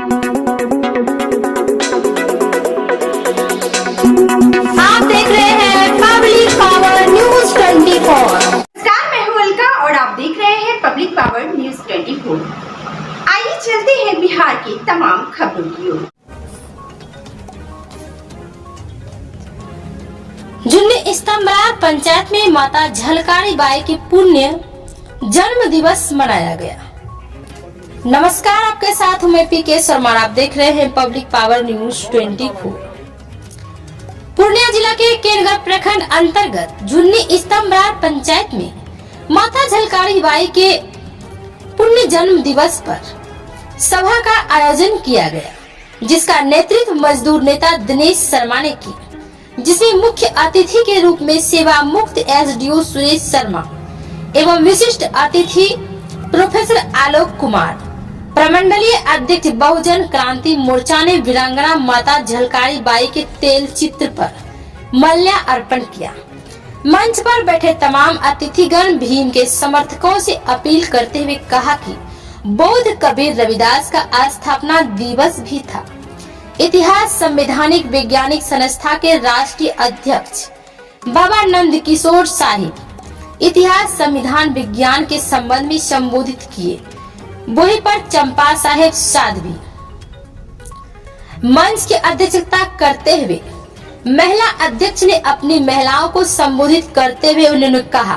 आप देख रहे हैं पब्लिक पावर न्यूज 24। नमस्कार, मैं हूं अलका और आप देख रहे हैं पब्लिक पावर न्यूज 24। आइए चलते हैं बिहार की तमाम खबरों की ओर। जुन्नी स्तंभरार पंचायत में माता झलकारी बाई के पुण्य जन्म दिवस मनाया गया। नमस्कार, आपके साथ हूं मैं पीके शर्मा। आप देख रहे हैं पब्लिक पावर न्यूज 24। पूर्णिया जिला के केरगढ़ प्रखंड अंतर्गत जुन्नी स्तंभरार पंचायत में माता झलकारी बाई के पुण्य जन्म दिवस पर सभा का आयोजन किया गया, जिसका नेतृत्व मजदूर नेता दिनेश शर्मा ने किया, जिसमें मुख्य अतिथि के रूप में सेवा मुक्त एसडीओ सुरेश शर्मा एवं विशिष्ट अतिथि प्रोफेसर आलोक कुमार, प्रमंडलीय अध्यक्ष बहुजन क्रांति मोर्चा ने वीरांगना माता झलकारी बाई के तेल चित्र पर माल्यार्पण किया। मंच पर बैठे तमाम अतिथिगण भीम के समर्थकों से अपील करते हुए कहा कि बौद्ध कबीर रविदास का स्थापना दिवस भी था। इतिहास संवैधानिक वैज्ञानिक संस्था के राष्ट्रीय अध्यक्ष बाबा नंद किशोर साहिब इतिहास संविधान विज्ञान के संबंध में संबोधित किए। वहीं पर चंपा साहेब साध्वी मंच की अध्यक्षता करते हुए महिला अध्यक्ष ने अपनी महिलाओं को संबोधित करते हुए उन्होंने कहा,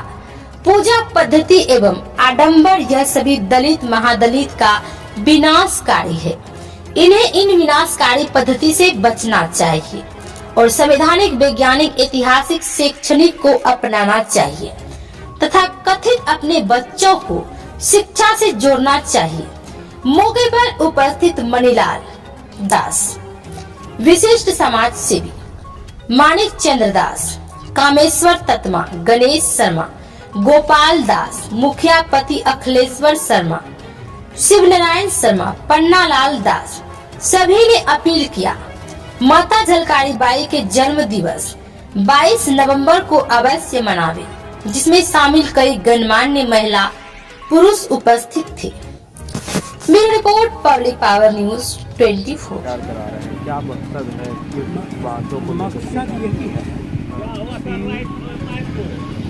पूजा पद्धति एवं आडंबर यह सभी दलित महादलित का विनाशकारी है। इन्हें इन विनाशकारी पद्धति से बचना चाहिए और संवैधानिक वैज्ञानिक ऐतिहासिक शैक्षणिक को अपनाना चाहिए तथा कथित अपने बच्चों को शिक्षा से जोड़ना चाहिए। मौके पर उपस्थित मणिलाल दास, विशिष्ट समाज सेवी मानिक चंद्र दास, कामेश्वर तत्मा, गणेश शर्मा, गोपाल दास, मुखिया पति अखिलेश्वर शर्मा, शिव नारायण शर्मा, पन्ना लाल दास, सभी ने अपील किया माता झलकारी बाई के जन्म दिवस 22 नवंबर को अवश्य मनावे, जिसमें शामिल कई गणमान्य महिला पुरुष उपस्थित थे। मेरी रिपोर्ट पब्लिक पावर न्यूज 24। क्या मकसद है किन बातों को? मकसद यही है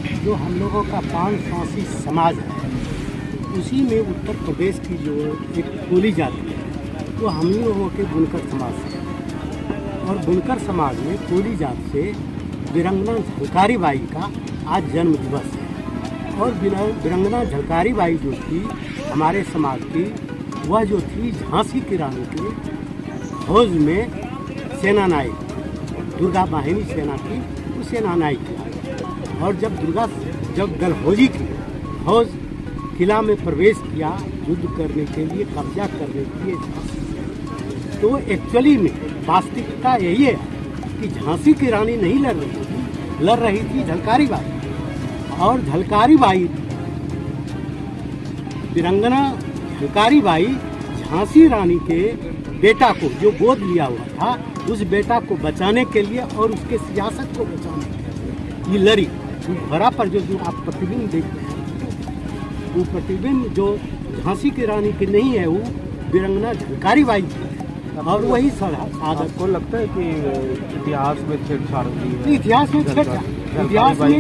कि जो हम लोगों का पान फांसी समाज है, उसी में उत्तर प्रदेश की जो एक बोली जाती है वो हम लोगों के बुनकर समाज से, और बुनकर समाज में कोली जात से वीरांगना झलकारी बाई का आज जन्म दिवस है। और वीरांगना झलकारी बाई जो थी हमारे समाज की, वह जो थी झांसी की रानी के फौज में सेना नायक, दुर्गा वाहिनी सेना की वो सेना नायक थी। और जब डलहौजी की फौज किला में प्रवेश किया युद्ध करने के लिए, कब्जा करने के लिए, तो एक्चुअली में वास्तविकता यही है कि झांसी की रानी नहीं लड़ रही थी झलकारी बाई। और झलकारी बाई, वीरांगना झलकारी बाई झांसी रानी के बेटा को जो गोद लिया हुआ था, उस बेटा को बचाने के लिए और उसके सियासत को बचाने के लिए ये लड़ी। घोड़ा पर जो आप प्रतिबिंब देखते हैं, वो प्रतिबिंब जो झांसी की रानी की नहीं है, वो वीरांगना झलकारी बाई की। और वही आपको लगता है कि इतिहास में छेड़छाड़ होती है? इतिहास में छेड़छाड़ नहीं,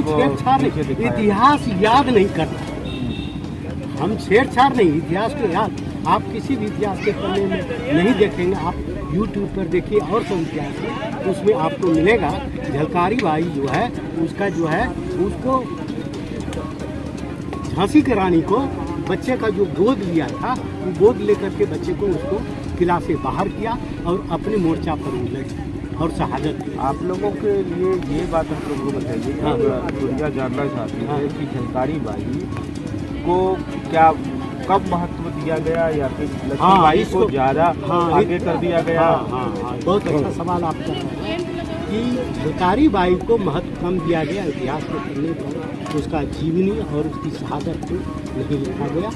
इतिहास याद नहीं करता। हम छेड़छाड़ नहीं, इतिहास को याद। आप किसी भी इतिहास के पन्ने में नहीं देखेंगे, आप यूट्यूब पर देखिए और सब इतिहास में, उसमें आपको मिलेगा झलकारी बाई जो है उसका जो है उसको झांसी की रानी को बच्चे का जो गोद लिया था, वो गोद लेकर के बच्चे को उसको किला से बाहर किया और अपने मोर्चा पर लड़ी और शहादत दी। आप लोगों के लिए ये बात हम लोगों को बताइए, दुनिया जानना चाहती है कि झलकारी बाई को क्या कब महत्व दिया गया या फिर लक्ष्मी बाई को ज़्यादा आगे कर दिया गया? बहुत अच्छा सवाल आप कर रहे हैं कि झलकारी बाई को महत्व कम दिया गया। इतिहास में पढ़ने पर उसका जीवनी और उसकी शहादत को नहीं लिखा गया,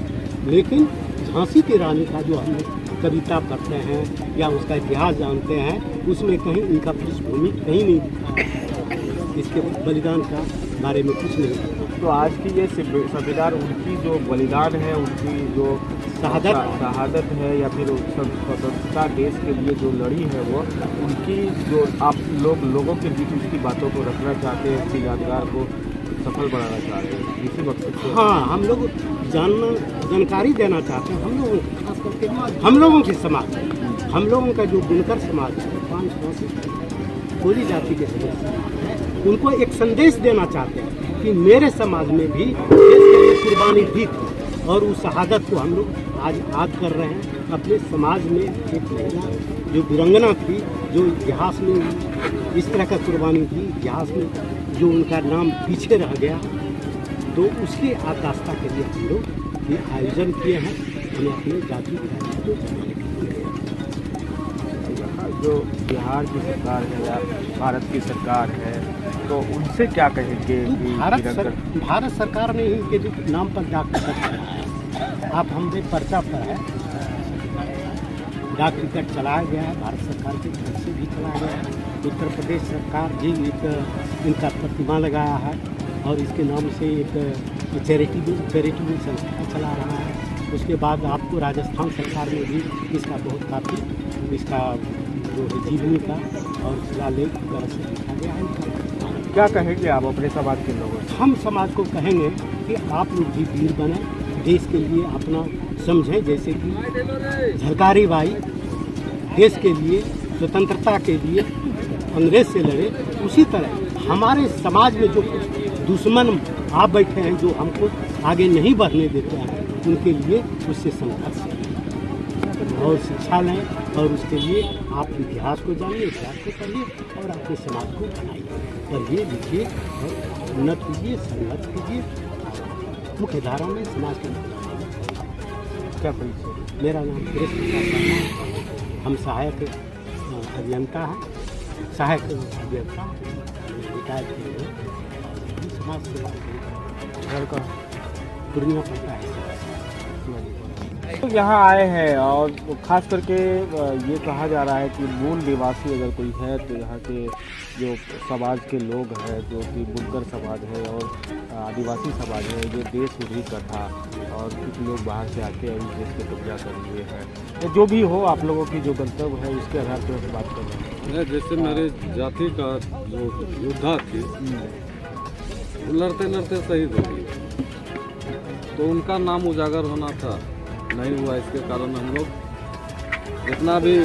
लेकिन झांसी की रानी का जो हम कविता पढ़ते हैं या उसका इतिहास जानते हैं, उसमें कहीं इनका पृष्ठभूमि कहीं नहीं दिखा, इसके बलिदान का बारे में कुछ नहीं पता। तो आज की ये संविधान, उनकी जो बलिदान है, उनकी जो शहादत है या फिर स्वतंत्रता देश के लिए जो लड़ी है वो उनकी जो आप लोगों के बीच उसकी बातों को रखना चाहते हैं, उसकी यादगार को सफल बनाना चाहते हैं, इसी मकसद से। हाँ, हम लोग जानकारी देना चाहते हैं। हम लोगों को खास करके हम लोगों के समाज, हम लोगों का जो बुनकर समाज है 500 से कोली जाति के सदस्य, उनको एक संदेश देना चाहते हैं कि मेरे समाज में भी देश के लिए कुर्बानी दी थी और उस शहादत को हम लोग आज याद कर रहे हैं। अपने समाज में एक महिला जो वीरांगना थी, जो इतिहास में इस तरह का कुर्बानी दी, इतिहास में जो उनका नाम पीछे रह गया, तो उसकी आकाष्ठा के लिए हम लोग ये आयोजन किए हैं। हमें अपने जाति को जो बिहार की सरकार है या भारत की सरकार है, तो उनसे क्या कहेंगे कि भारत सरकार ने इनके नाम पर डाक टिकट चलाया है। आप हमसे पर्चा पर है, डाक टिकट चलाया गया है, भारत सरकार की तरफ से भी चलाया गया है। उत्तर प्रदेश सरकार भी एक इनका प्रतिमा लगाया है और इसके नाम से एक चैरिटेबल संस्था चला रहा है। उसके बाद आपको राजस्थान सरकार में भी इसका बहुत काफ़ी इसका जो है जीवनी का और शिलालेख वगैरह से लिखा गया है। क्या कहेंगे आप अपने समाज के लोगों से? हम समाज को कहेंगे कि आप लोग भी वीर बने, देश के लिए अपना समझें। जैसे कि झलकारी बाई देश के लिए, स्वतंत्रता के लिए अंग्रेज से लड़े, उसी तरह हमारे समाज में जो दुश्मन आप बैठे हैं, जो हमको आगे नहीं बढ़ने देते हैं, उनके लिए उससे संघर्ष करें और शिक्षा लें। और उसके लिए आप इतिहास को जानिए, इतिहास को पढ़िए और अपने समाज को बनाइए, पढ़िए लिखिए और उन्नत कीजिए, संघर्ष कीजिए। मुख्य धारा में समाज के क्या परिचय? मेरा नाम सुरेश प्रसाद शर्मा, हम सहायक अभियंता हैं, सहायक अभियंता रिटायर किए हुए, समाज सेवा घर का पूर्णिया पड़ता है। तो यहाँ आए हैं और ख़ास करके ये कहा जा रहा है कि मूल निवासी अगर कोई है तो यहाँ के जो समाज के लोग हैं, जो कि बुनकर समाज है और आदिवासी समाज है, ये देश उन्हीं का था और कुछ लोग बाहर से आके इस देश को कब्जा कर लिए हैं। जो भी हो, आप लोगों की जो गंतव्य है उसके आधार पर बात कर रहे हैं। जैसे मेरे जाति का जो योद्धा थी, वो लड़ते लड़ते शहीद हो गई, तो उनका नाम उजागर होना था, नहीं हुआ। इसके कारण हम लोग जितना भी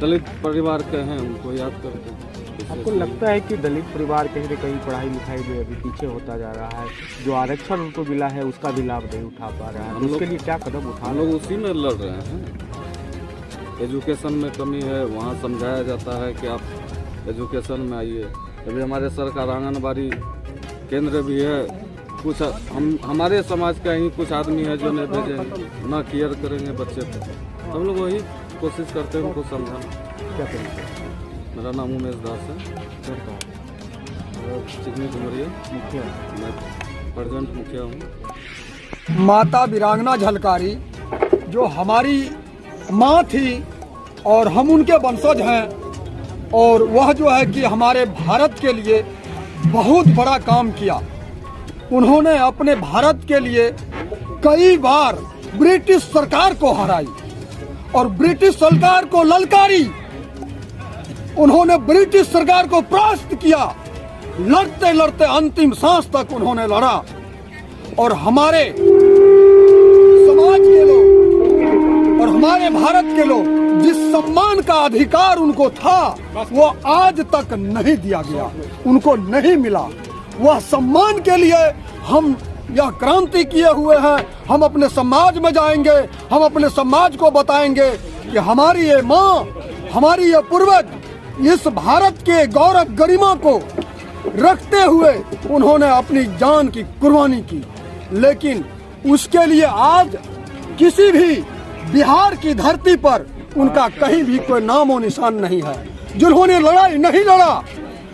दलित परिवार के हैं उनको याद करते हैं। आपको लगता है कि दलित परिवार कहीं न कहीं पढ़ाई लिखाई में अभी पीछे होता जा रहा है, जो आरक्षण उनको मिला है उसका भी लाभ नहीं उठा पा रहा है, तो उसके लिए क्या कदम हम लोग उसी में लड़ रहे हैं। एजुकेशन में कमी है, वहाँ समझाया जाता है कि आप एजुकेशन में आइए। अभी हमारे सरकार आंगनबाड़ी केंद्र भी है, कुछ हमारे समाज का ही कुछ आदमी है जो नहीं भेजे, ना केयर करेंगे बच्चे को। हम लोग वही कोशिश करते हैं उनको समझाना। क्या करेंगे? मेरा नाम उमेश दास है, चिकनी डुमरिया मुखिया, मैं प्रेजेंट मुखिया हूँ। माता वीरांगना झलकारी जो हमारी माँ थी और हम उनके वंशज हैं, और वह जो है कि हमारे भारत के लिए बहुत बड़ा काम किया। उन्होंने अपने भारत के लिए कई बार ब्रिटिश सरकार को हराई और ब्रिटिश सरकार को ललकारी। उन्होंने ब्रिटिश सरकार को परास्त किया, लड़ते लड़ते अंतिम सांस तक उन्होंने लड़ा। और हमारे समाज के लोग और हमारे भारत के लोग जिस सम्मान का अधिकार उनको था वो आज तक नहीं दिया गया, उनको नहीं मिला। वह सम्मान के लिए हम यह क्रांति किए हुए हैं। हम अपने समाज में जाएंगे, हम अपने समाज को बताएंगे कि हमारी ये माँ, हमारी ये पूर्वज इस भारत के गौरव गरिमा को रखते हुए उन्होंने अपनी जान की कुर्बानी की। लेकिन उसके लिए आज किसी भी बिहार की धरती पर उनका कहीं भी कोई नामो निशान नहीं है। जिन्होंने लड़ाई नहीं लड़ा,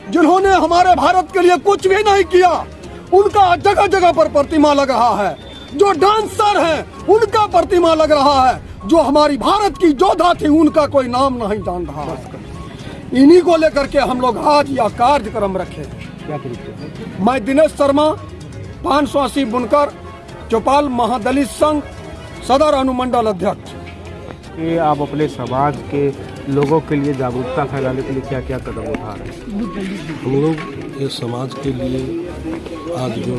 जिन्होंने हमारे भारत के लिए कुछ भी नहीं किया, उनका जगह जगह पर प्रतिमा लग रहा है। जो डांसर हैं उनका प्रतिमा लग रहा है, जो हमारी भारत की योद्धा थी उनका कोई नाम नहीं जान रहा है। इन्हीं को लेकर के हम लोग आज यह कार्यक्रम रखे। क्या तरीके? मैं दिनेश शर्मा, 580 बुनकर चौपाल महादलित संघ सदर अनुमंडल अध्यक्ष। कि आप अपने समाज के लोगों के लिए जागरूकता फैलाने के लिए क्या क्या कदम उठा रहे हैं? हम लोग ये समाज के लिए आज जो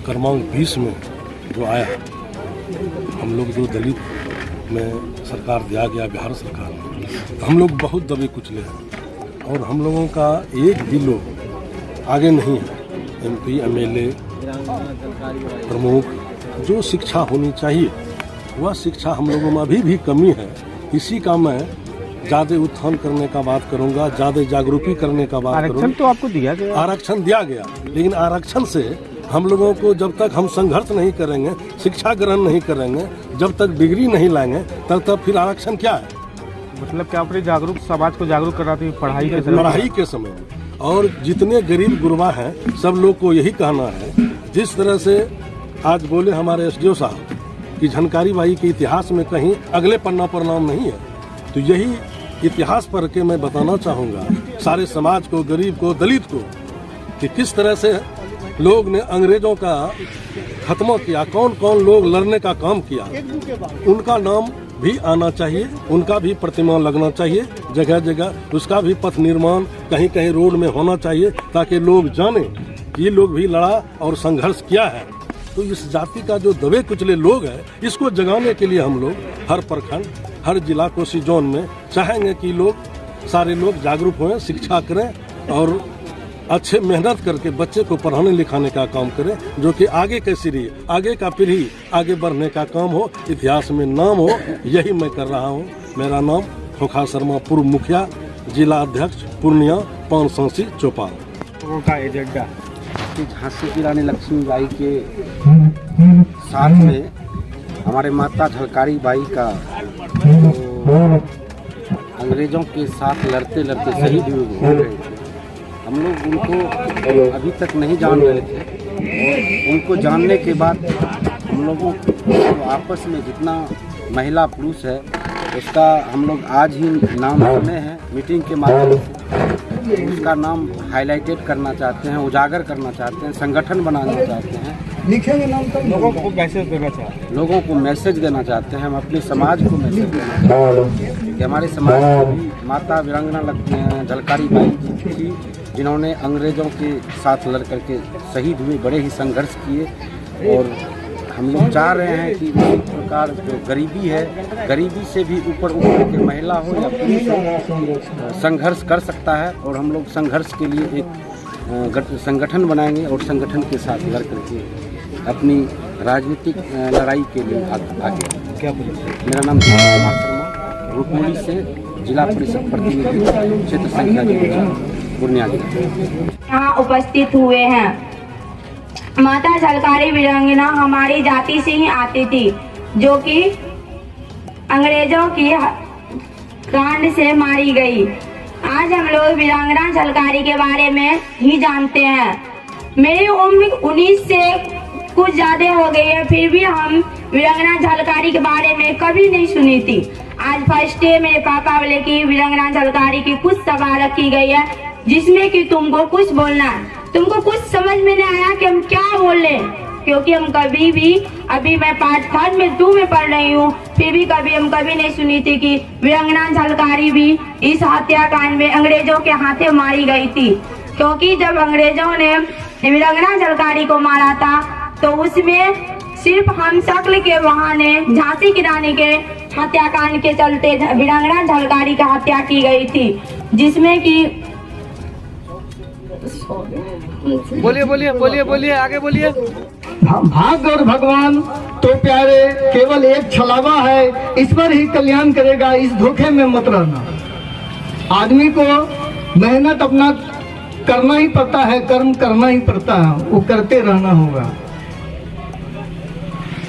क्रमांक 20 में जो आया, हम लोग जो दलित में सरकार दिया गया बिहार सरकार में, हम लोग बहुत दबे कुचले हैं और हम लोगों का एक भी लोग आगे नहीं है। MP, MLA, प्रमुख, जो शिक्षा होनी चाहिए वह शिक्षा हम लोगों में अभी भी कमी है। इसी का मैं ज़्यादा उत्थान करने का बात करूंगा, ज़्यादा जागरूकी करने का बात करूंगा। आरक्षण तो आपको दिया गया, आरक्षण दिया गया, लेकिन आरक्षण से हम लोगों को जब तक हम संघर्ष नहीं करेंगे, शिक्षा ग्रहण नहीं करेंगे, जब तक डिग्री नहीं लाएंगे, तब तक फिर आरक्षण क्या है? मतलब क्या अपने जागरूक समाज को जागरूक करना चाहिए पढ़ाई के समय में। और जितने गरीब गुरबा हैं सब लोग को यही कहना है, जिस तरह से आज बोले हमारे SDO साहब कि झनकारी बाई के इतिहास में कहीं अगले पन्ना पर नाम नहीं है, तो यही इतिहास पढ़ के मैं बताना चाहूँगा सारे समाज को, गरीब को, दलित को, कि किस तरह से लोग ने अंग्रेजों का खत्म किया, कौन कौन लोग लड़ने का काम किया, उनका नाम भी आना चाहिए, उनका भी प्रतिमा लगना चाहिए जगह जगह, उसका भी पथ निर्माण कहीं कहीं रोड में होना चाहिए, ताकि लोग जाने कि ये लोग भी लड़ा और संघर्ष किया है। तो इस जाति का जो दबे कुचले लोग हैं, इसको जगाने के लिए हम लोग हर प्रखंड, हर जिला, कोसी जोन में चाहेंगे कि लोग सारे लोग जागरूक हों, शिक्षा करें और अच्छे मेहनत करके बच्चे को पढ़ाने लिखाने का काम करें, जो कि आगे की सीढ़ी, आगे का पीढ़ी आगे बढ़ने का काम हो, इतिहास में नाम हो। यही मैं कर रहा हूँ। मेरा नाम खोखा शर्मा, पूर्व मुखिया, जिला अध्यक्ष पूर्णिया, 580 चौपाल। लोगों का एजेंडा झांसी की रानी लक्ष्मीबाई के साथ में हमारे माता झलकारी बाई का तो अंग्रेजों के साथ लड़ते लड़ते शहीद हो गए थे। हम लोग उनको अभी तक नहीं जान रहे थे और उनको जानने के बाद हम लोगों को आपस में जितना महिला पुरुष है उसका हम लोग आज ही नाम सुने हैं मीटिंग के माध्यम से, उसका नाम हाईलाइटेड करना चाहते हैं, उजागर करना चाहते हैं, संगठन बनाना चाहते हैं, लिखेंगे नाम का, लोगों को मैसेज देना चाहते हैं, लोगों को मैसेज देना चाहते हैं। हम अपने समाज को मैसेज देना चाहते हैं कि हमारे समाज में भी माता वीरांगना झलकारी बाई जी थी, जिन्होंने अंग्रेज़ों के साथ लड़ करके शहीद हुए, बड़े ही संघर्ष किए। और हम लोग चाह रहे हैं कि एक प्रकार जो गरीबी है, गरीबी से भी ऊपर उठ के महिला हो या पुरुष हो संघर्ष कर सकता है। और हम लोग संघर्ष के लिए एक संगठन बनाएंगे और संगठन के साथ लड़ करके अपनी राजनीतिक लड़ाई के लिए आगे। क्या बोले? मेरा नाम कुमार शर्मा, रुपौली से जिला परिषद प्रतिनिधि, क्षेत्र संख्या 4, पूर्णिया जिला। यहाँ उपस्थित हुए हैं। माता झलकारी वीरांगना हमारी जाति से ही आती थी, जो कि अंग्रेजों की कांड से मारी गई। आज हम लोग वीरांगना झलकारी के बारे में ही जानते हैं। मेरी उम्र 19 से कुछ ज्यादा हो गई है, फिर भी हम वीरांगना झलकारी के बारे में कभी नहीं सुनी थी। आज फर्स्ट डे मेरे पापा बोले कि वीरांगना झलकारी की कुछ सभा रखी गई है, जिसमें कि तुमको कुछ बोलना है। तुमको कुछ समझ में नहीं आया कि हम क्या बोल रहे हैं, क्योंकि हम कभी भी, अभी मैं पार्ट 3 में 2 में पढ़ रही हूँ, फिर भी हम कभी नहीं सुनी थी कि वीरांगना झलकारी भी इस हत्याकांड में अंग्रेजों के हाथे मारी गई थी। क्योंकि जब अंग्रेजों ने वीरांगना झलकारी को मारा था तो उसमें सिर्फ हम शक्ल के बहाने झांसी की रानी के हत्याकांड के चलते वीरांगना झलकारी का हत्या की गई थी, जिसमें कि बोलिए आगे बोलिए। भाग्य और भगवान तो प्यारे केवल एक छलावा है, इस पर ही कल्याण करेगा, इस धोखे में मत रहना। आदमी को मेहनत अपना करना ही पड़ता है, कर्म करना ही पड़ता है, वो करते रहना होगा।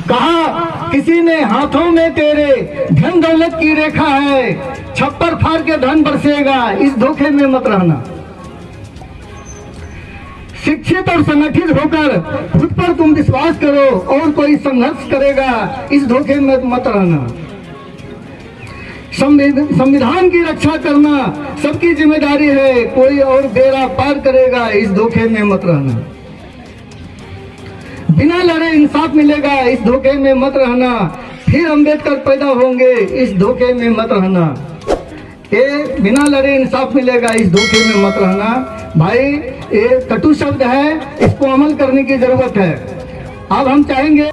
कहा किसी ने हाथों में तेरे धन दौलत की रेखा है, छप्पर फाड़ के धन बरसेगा, इस धोखे में मत रहना। शिक्षित और संगठित होकर खुद पर तुम विश्वास करो और कोई संघर्ष करेगा, इस धोखे में मत रहना। संविधान की रक्षा करना सबकी जिम्मेदारी है, कोई और बेड़ा पार करेगा, इस धोखे में मत रहना। बिना लड़े इंसाफ मिलेगा, इस धोखे में मत रहना, फिर अम्बेडकर पैदा होंगे, इस धोखे में मत रहना। ये बिना लड़े इंसाफ मिलेगा, इस धोखे में मत रहना। भाई ये कटु शब्द है, इसको अमल करने की जरूरत है। अब हम चाहेंगे